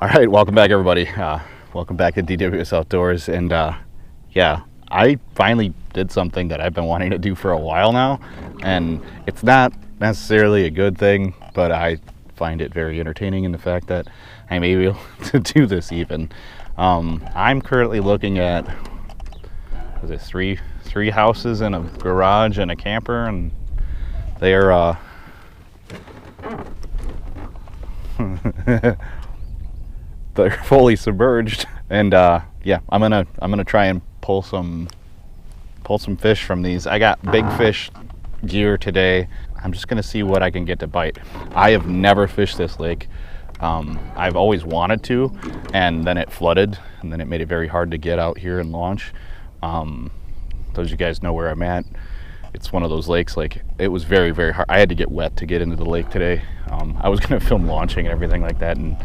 All right, welcome back, everybody. Welcome back to DWS Outdoors. And yeah, I finally did something that I've been wanting to do for a while now. And it's not necessarily a good thing, but I find it very entertaining in the fact that I'm able to do this even. I'm currently looking at, was it three houses and a garage and a camper, and they're they're fully submerged. And yeah, I'm gonna try and pull some fish from these. I got big fish gear today. I'm just gonna see what I can get to bite. I have never fished this lake. I've always wanted to, and then it flooded, and then it made it very hard to get out here and launch. Those of you guys know where I'm at. It's one of those lakes, like, it was very, very hard. I had to get wet to get into the lake today. I was gonna film launching and everything like that, and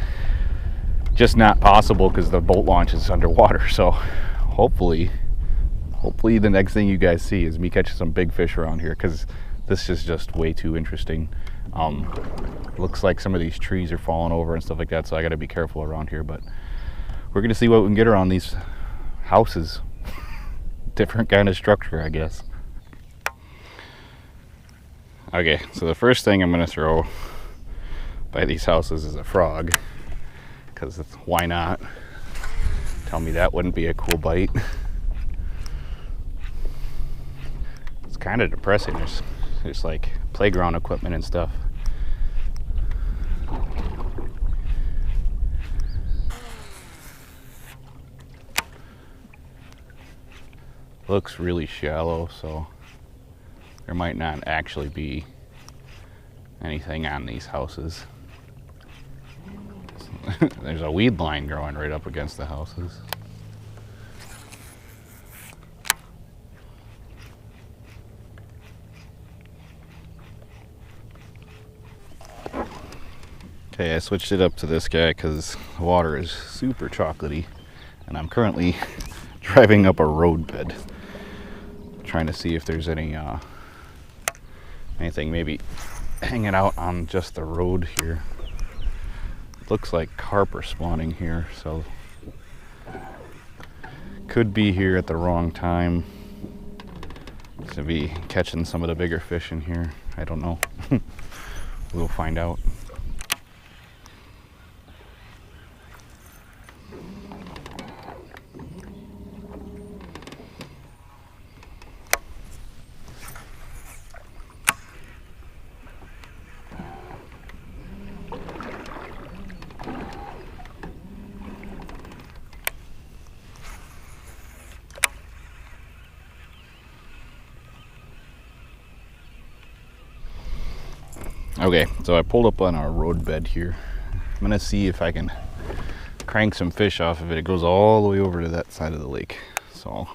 just not possible because the boat launch is underwater. So hopefully the next thing you guys see is me catching some big fish around here, because this is just way too interesting. Looks like some of these trees are falling over and stuff like that, so I got to be careful around here. But we're gonna see what we can get around these houses. Different kind of structure, I guess. Okay, so the first thing I'm gonna throw by these houses is a frog, because why not? Tell me that wouldn't be a cool bite. It's kind of depressing. There's like playground equipment and stuff. Looks really shallow, so there might not actually be anything on these houses. There's a weed line growing right up against the houses. Okay, I switched it up to this guy because the water is super chocolatey, and I'm currently driving up a road bed, trying to see if there's anything maybe hanging out on just the road here. Looks like carp are spawning here, so could be here at the wrong time to be catching some of the bigger fish in here. I don't know. We'll find out. Okay, so I pulled up on our road bed here. I'm gonna see if I can crank some fish off of it. It goes all the way over to that side of the lake. So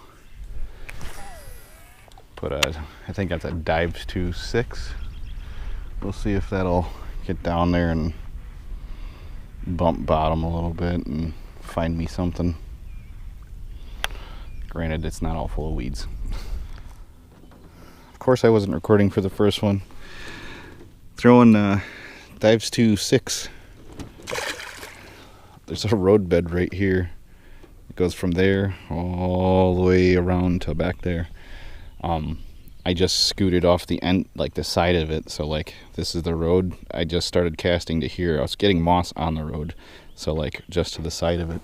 I think that's a dive to 6. We'll see if that'll get down there and bump bottom a little bit and find me something. Granted, it's not all full of weeds. Of course, I wasn't recording for the first one. Throwing dives to 6. There's a road bed right here. It goes from there all the way around to back there. I just scooted off the end, like the side of it, so like this is the road. I just started casting to here. I was getting moss on the road, so like just to the side of it.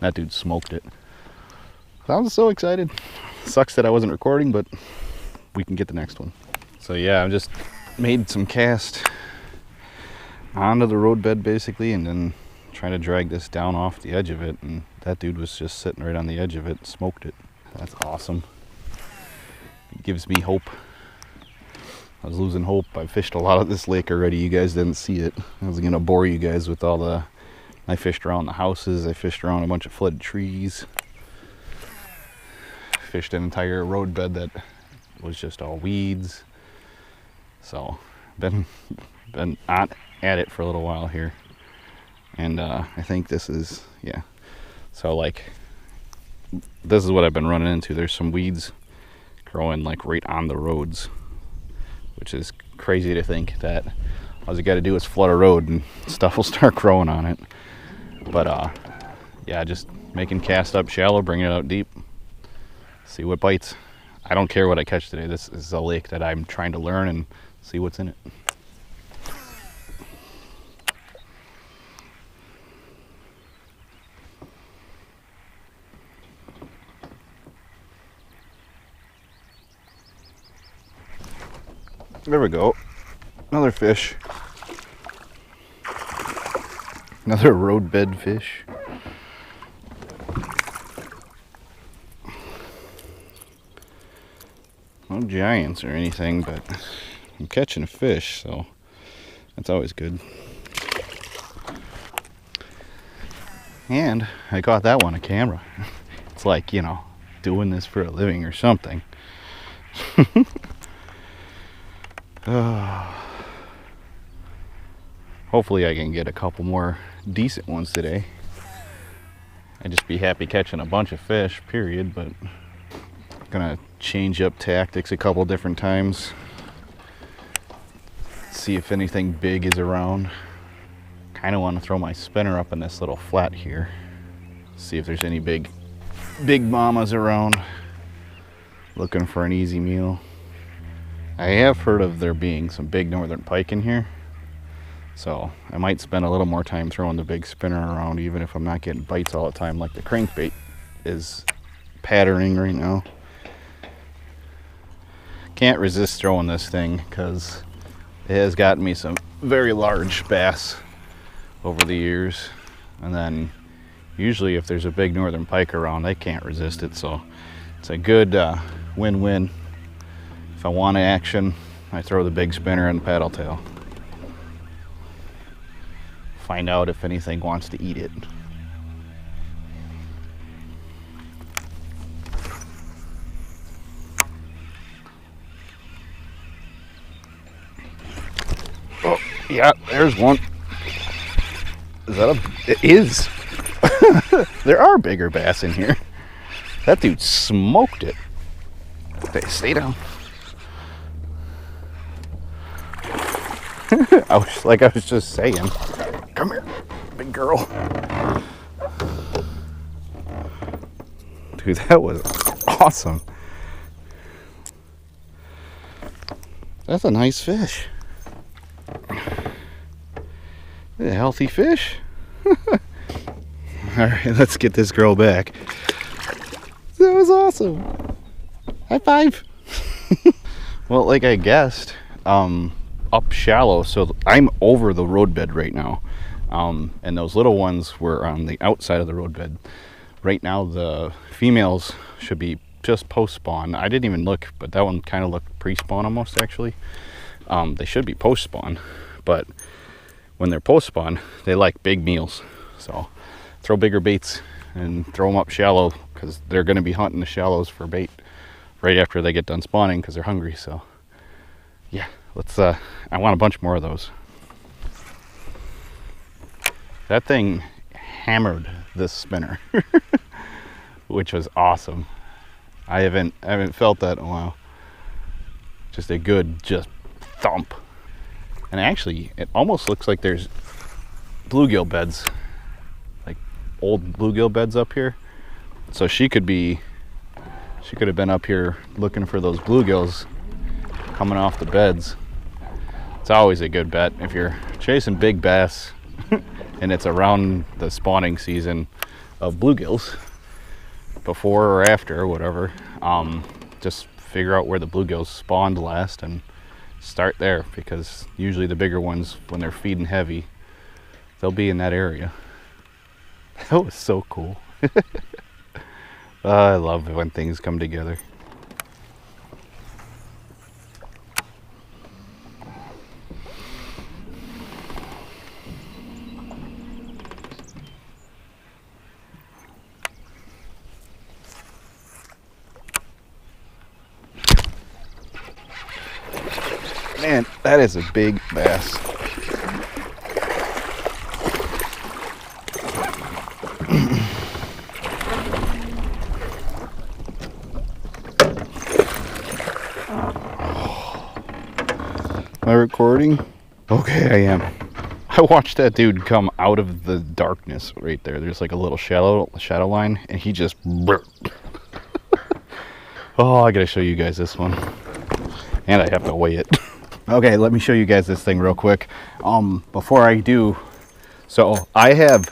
That dude smoked it. I was so excited. Sucks that I wasn't recording, but we can get the next one. So yeah, I'm just made some cast onto the road bed basically, and then trying to drag this down off the edge of it, and that dude was just sitting right on the edge of it, smoked it. That's awesome. It gives me hope. I was losing hope. I fished a lot of this lake already. You guys didn't see it. I was gonna bore you guys with all I fished around the houses. I fished around a bunch of flooded trees. Fished an entire road bed that was just all weeds. So been at it for a little while here, and I think this is, yeah, so like this is what I've been running into. There's some weeds growing like right on the roads, which is crazy to think that all you got to do is flood a road and stuff will start growing on it. But yeah, just making cast up shallow, bringing it out deep, see what bites. I don't care what I catch today. This is a lake that I'm trying to learn and see what's in it. There we go. Another fish. Another roadbed fish. No giants or anything, but I'm catching a fish, so that's always good. And I caught that one on camera. It's like, you know, doing this for a living or something. Hopefully I can get a couple more decent ones today. I'd just be happy catching a bunch of fish, period, but gonna change up tactics a couple different times. See if anything big is around. Kind of want to throw my spinner up in this little flat here. See if there's any big mamas around. Looking for an easy meal. I have heard of there being some big northern pike in here, so I might spend a little more time throwing the big spinner around, even if I'm not getting bites all the time like the crankbait is patterning right now. Can't resist throwing this thing because it has gotten me some very large bass over the years, and then usually if there's a big northern pike around, I can't resist it, so it's a good win-win. If I want action, I throw the big spinner and paddle tail. Find out if anything wants to eat it. Oh, yeah, there's one. Is that a... It is. There are bigger bass in here. That dude smoked it. Okay, stay down. I was just saying. Come here, big girl. Dude, that was awesome. That's a nice fish. A healthy fish. All right, let's get this girl back. That was awesome. High five. Well, like I guessed, up shallow, so I'm over the roadbed right now, and those little ones were on the outside of the roadbed. Right now the females should be just post spawn. I didn't even look, but that one kind of looked pre-spawn almost, actually. They should be post spawn, but when they're post spawn they like big meals, so throw bigger baits and throw them up shallow because they're going to be hunting the shallows for bait right after they get done spawning because they're hungry. So yeah, let's I want a bunch more of those. That thing hammered this spinner which was awesome. I haven't felt that in a while. Just a good thump. And actually it almost looks like there's bluegill beds, like old bluegill beds up here. So she could have been up here looking for those bluegills coming off the beds. It's always a good bet if you're chasing big bass and it's around the spawning season of bluegills, before or after or whatever. Just figure out where the bluegills spawned last and start there, because usually the bigger ones, when they're feeding heavy, they'll be in that area. That was so cool. I love it when things come together. Man, that is a big bass. Am I recording? Okay, I am. I watched that dude come out of the darkness right there. There's like a little shadow line, and he just. Oh, I gotta show you guys this one, and I have to weigh it. Okay, let me show you guys this thing real quick. Before I do, so I have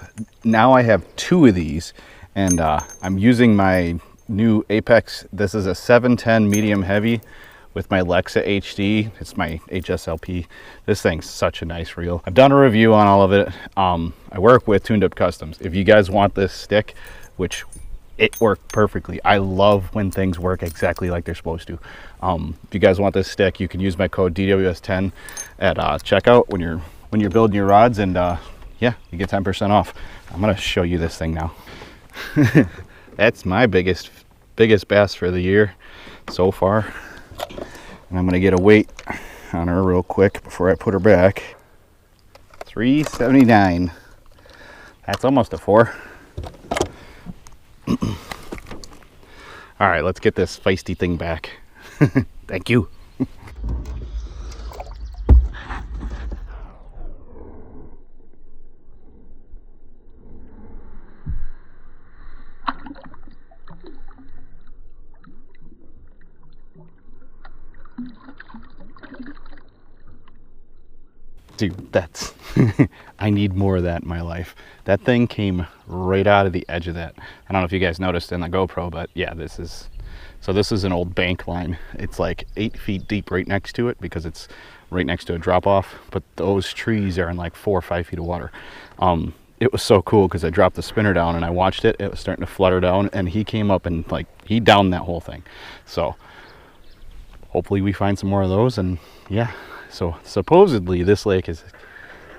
2 of these, and I'm using my new Apex. This is a 710 medium heavy with my Lexa HD. It's my HSLP. This thing's such a nice reel. I've done a review on all of it. I work with Tuned Up Customs. If you guys want this stick, which it worked perfectly. I love when things work exactly like they're supposed to. If you guys want this stick, you can use my code DWS10 at checkout when you're building your rods, and yeah, you get 10% off. I'm gonna show you this thing now. That's my biggest bass for the year so far. And I'm gonna get a weight on her real quick before I put her back. 379. That's almost a 4. All right, let's get this feisty thing back. Thank you. Dude, that's I need more of that in my life. That thing came right out of the edge of that. I don't know if you guys noticed in the GoPro, but yeah, this is an old bank line. It's like 8 feet deep right next to it because it's right next to a drop off, but those trees are in like 4 or 5 feet of water. It was so cool because I dropped the spinner down and I watched it. It was starting to flutter down, and he came up and like he downed that whole thing. So hopefully we find some more of those, and yeah. So supposedly this lake it's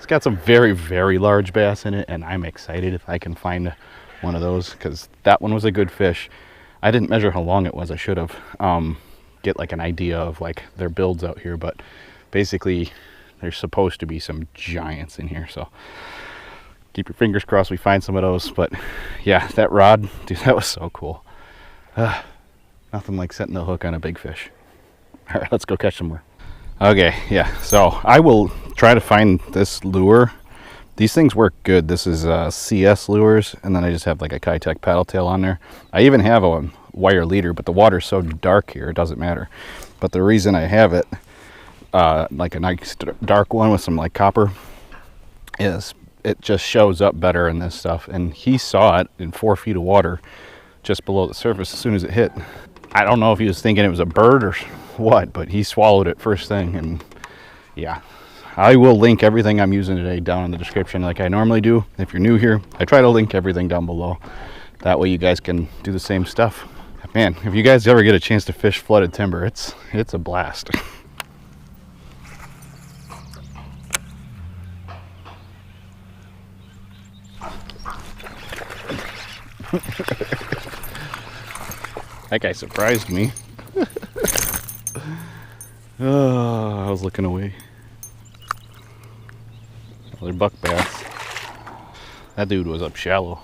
got some very, very large bass in it, and I'm excited if I can find one of those, because that one was a good fish. I didn't measure how long it was. I should have. Get like an idea of like their builds out here, but basically there's supposed to be some giants in here, so keep your fingers crossed we find some of those. But yeah, that rod, dude, that was so cool. Nothing like setting the hook on a big fish. All right, let's go catch some more. Okay, yeah, so I will try to find this lure. These things work good. This is CS lures, and then I just have like a Kitech paddle tail on there. I even have a wire leader, but the water's so dark here, it doesn't matter. But the reason I have it, like a nice dark one with some like copper, is it just shows up better in this stuff. And he saw it in 4 feet of water just below the surface as soon as it hit. I don't know if he was thinking it was a bird or what, but he swallowed it first thing. And yeah, I will link everything I'm using today down in the description like I normally do. If you're new here, I try to link everything down below. That way you guys can do the same stuff. Man, if you guys ever get a chance to fish flooded timber, it's a blast. That guy surprised me. Oh, I was looking away. Another buck bass. That dude was up shallow.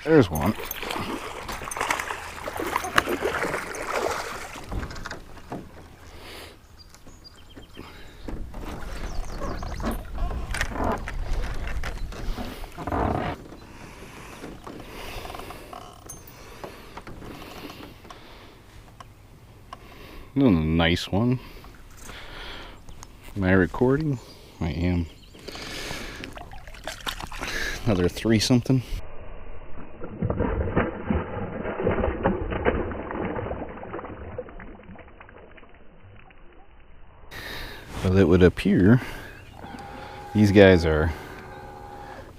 There's one. A nice one. Am I recording? I am. Another 3 something. Well, it would appear these guys are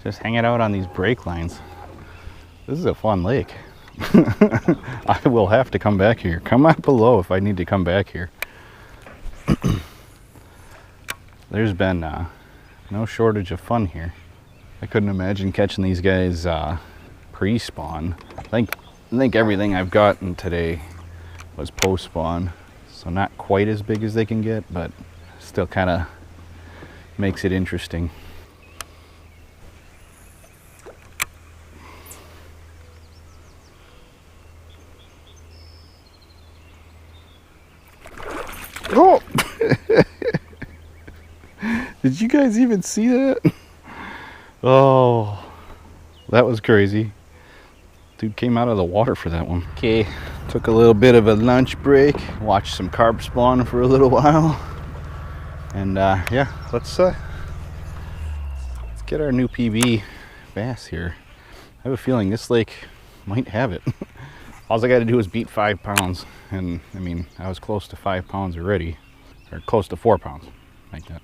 just hanging out on these break lines. This is a fun lake. I will have to come back here. Comment below if I need to come back here. There's been no shortage of fun here. I couldn't imagine catching these guys pre-spawn. I think everything I've gotten today was post-spawn, so not quite as big as they can get, but still kind of makes it interesting. Oh! Did you guys even see that? Oh, that was crazy. Dude came out of the water for that one. Okay, took a little bit of a lunch break, watched some carp spawn for a little while, and yeah, let's get our new PB bass here. I have a feeling this lake might have it. All I got to do is beat 5 pounds, and I mean, I was close to 5 pounds already, or close to 4 pounds, like that.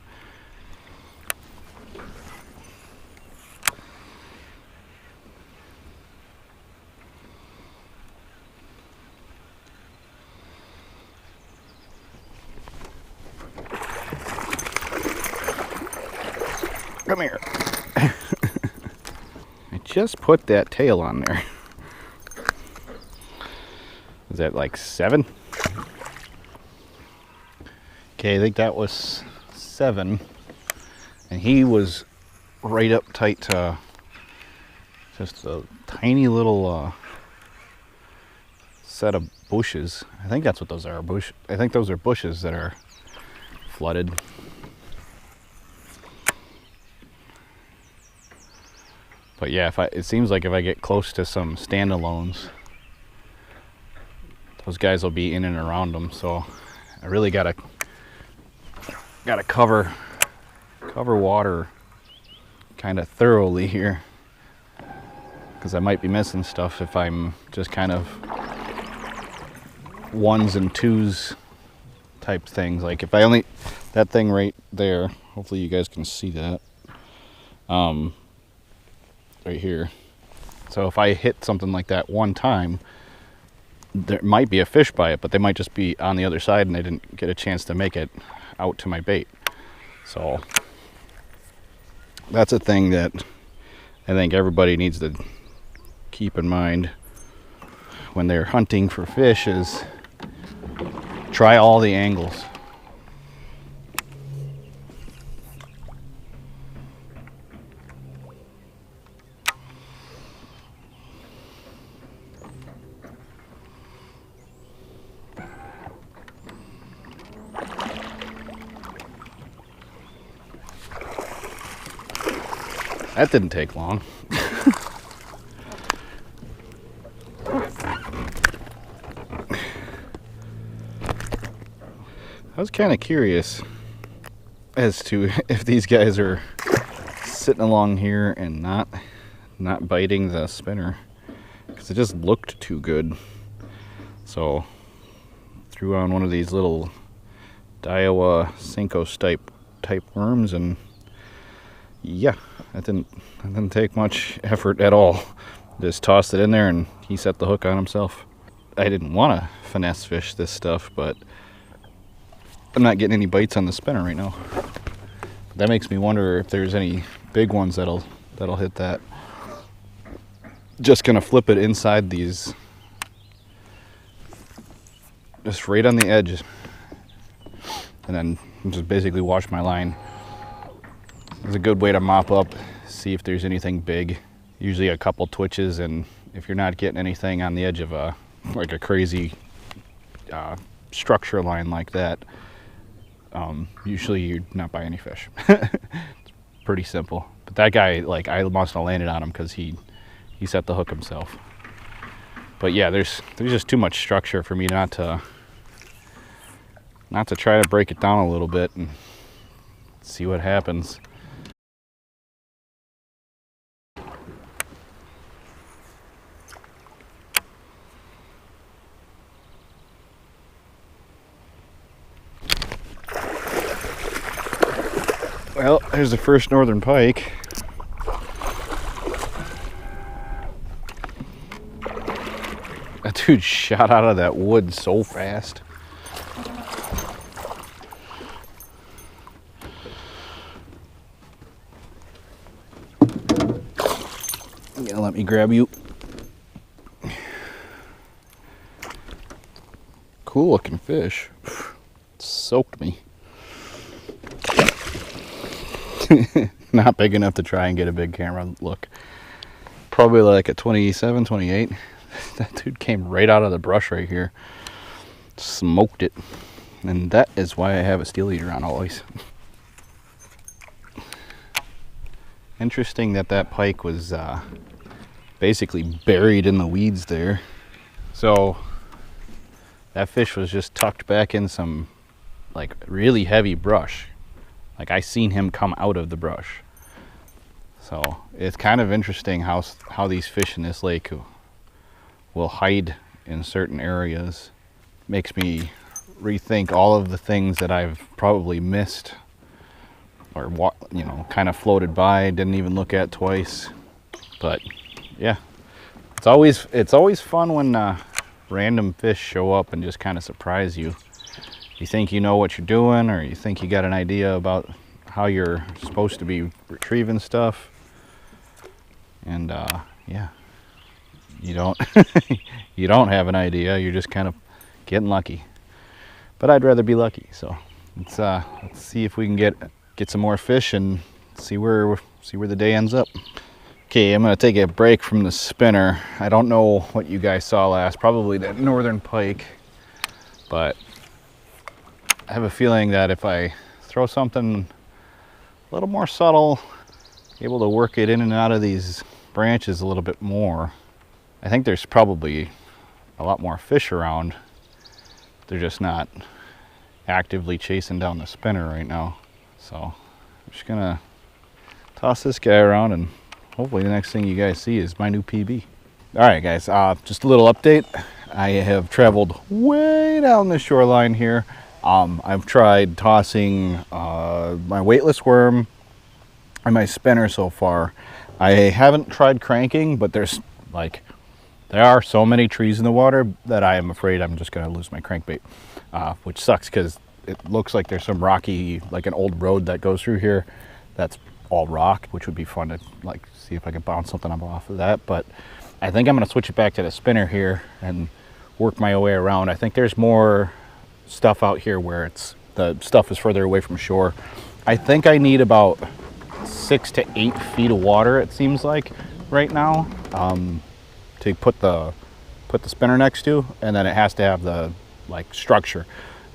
Come here. I just put that tail on there. Is that like 7? Okay, I think that was 7. And he was right up tight to just a tiny little set of bushes. I think that's what those are. I think those are bushes that are flooded. But yeah, it seems like if I get close to some standalones, those guys will be in and around them. So I really gotta cover water kind of thoroughly here, because I might be missing stuff if I'm just kind of 1s and 2s type things. Like if I only, that thing right there, hopefully you guys can see that, right here. So if I hit something like that one time, there might be a fish by it, but they might just be on the other side and they didn't get a chance to make it out to my bait. So that's a thing that I think everybody needs to keep in mind when they're hunting for fish, is try all the angles. That didn't take long. I was kind of curious as to if these guys are sitting along here and not biting the spinner, because it just looked too good. So threw on one of these little Daiwa Senko type worms, and yeah, that didn't take much effort at all. Just tossed it in there and he set the hook on himself. I didn't want to finesse fish this stuff, but I'm not getting any bites on the spinner right now. That makes me wonder if there's any big ones that'll hit that. Just gonna flip it inside these, just right on the edge, and then just basically wash my line. It's a good way to mop up, see if there's anything big. Usually a couple twitches, and if you're not getting anything on the edge of a crazy structure line like that, usually you're not by any fish. It's pretty simple. But that guy, like, I must have landed on him because he set the hook himself. But yeah, there's just too much structure for me not to try to break it down a little bit and see what happens. Well, there's the first northern pike. That dude shot out of that wood so fast. Yeah, let me grab you. Cool looking fish. Soaked me. Not big enough to try and get a big camera look. Probably like a 27, 28. That dude came right out of the brush right here. Smoked it. And that is why I have a steel eater on always. Interesting that that pike was basically buried in the weeds there. So that fish was just tucked back in some like really heavy brush. Like I seen him come out of the brush. So it's kind of interesting how these fish in this lake will hide in certain areas. Makes me rethink all of the things that I've probably missed or kind of floated by, didn't even look at twice. But yeah, it's always fun when random fish show up and just kind of surprise you. You think you know what you're doing, or you think you got an idea about how you're supposed to be retrieving stuff, and yeah, you don't you don't have an idea. You're just kind of getting lucky. But I'd rather be lucky. So let's see if we can get some more fish and see where the day ends up. Okay, I'm gonna take a break from the spinner. I don't know what you guys saw last, probably that northern pike, but I have a feeling that if I throw something a little more subtle, able to work it in and out of these branches a little bit more, I think there's probably a lot more fish around. They're just not actively chasing down the spinner right now. So I'm just gonna toss this guy around, and hopefully the next thing you guys see is my new PB. All right, guys, just a little update. I have traveled way down the shoreline here. I've tried tossing my weightless worm and my spinner so far. I haven't tried cranking, but there are so many trees in the water that I am afraid I'm just gonna lose my crankbait, which sucks because it looks like there's some rocky, like an old road that goes through here that's all rock, which would be fun to like see if I can bounce something up off of that. But I think I'm gonna switch it back to the spinner here and work my way around. I think there's more stuff out here where the stuff is further away from shore. I think I need about 6 to 8 feet of water, it seems like right now, to put the spinner next to, and then it has to have the like structure.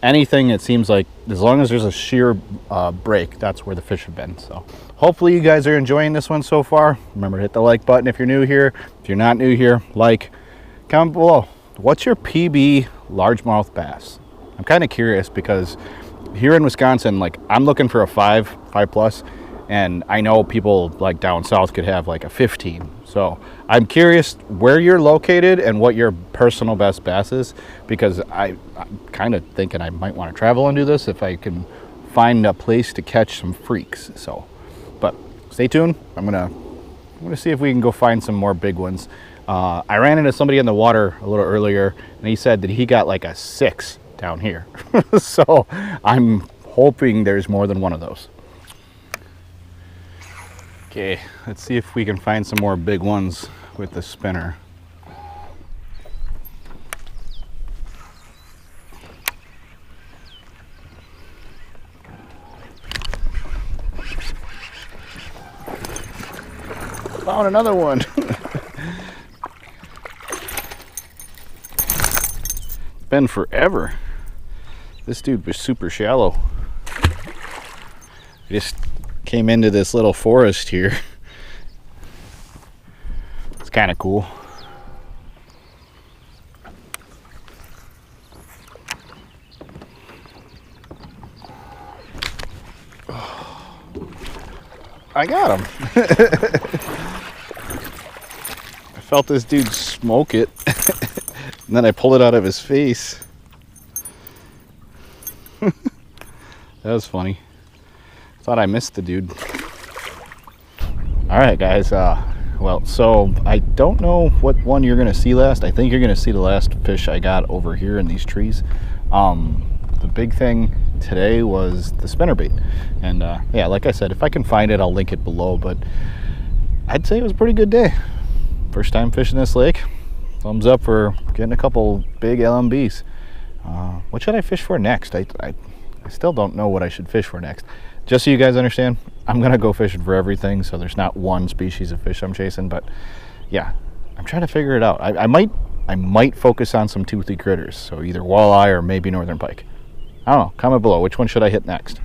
Anything, it seems like, as long as there's a sheer break, that's where the fish have been. So hopefully you guys are enjoying this one so far. Remember to hit the like button if you're new here. If you're not new here, like, comment below. What's your PB largemouth bass? I'm kind of curious because here in Wisconsin, like, I'm looking for a 5 plus, and I know people like down south could have like a 15. So I'm curious where you're located and what your personal best bass is, because I'm kind of thinking I might want to travel and do this if I can find a place to catch some freaks. So, but stay tuned. I'm gonna see if we can go find some more big ones. I ran into somebody in the water a little earlier, and he said that he got like a 6 down here. So I'm hoping there's more than one of those. Okay, let's see if we can find some more big ones with the spinner. Found another one. Been forever. This dude was super shallow. I just came into this little forest here. It's kind of cool. I got him. I felt this dude smoke it, and then I pulled it out of his face. That was funny. Thought I missed the dude. All right, guys. Well, so I don't know what one you're gonna see last. I think you're gonna see the last fish I got over here in these trees. The big thing today was the spinnerbait, and yeah, like I said, if I can find it, I'll link it below. But I'd say it was a pretty good day. First time fishing this lake. Thumbs up for getting a couple big LMBs. What should I fish for next? I still don't know what I should fish for next. Just so you guys understand, I'm gonna go fishing for everything, so there's not one species of fish I'm chasing. But yeah, I'm trying to figure it out. I might focus on some toothy critters, so either walleye or maybe northern pike. I don't know. Comment below. Which one should I hit next?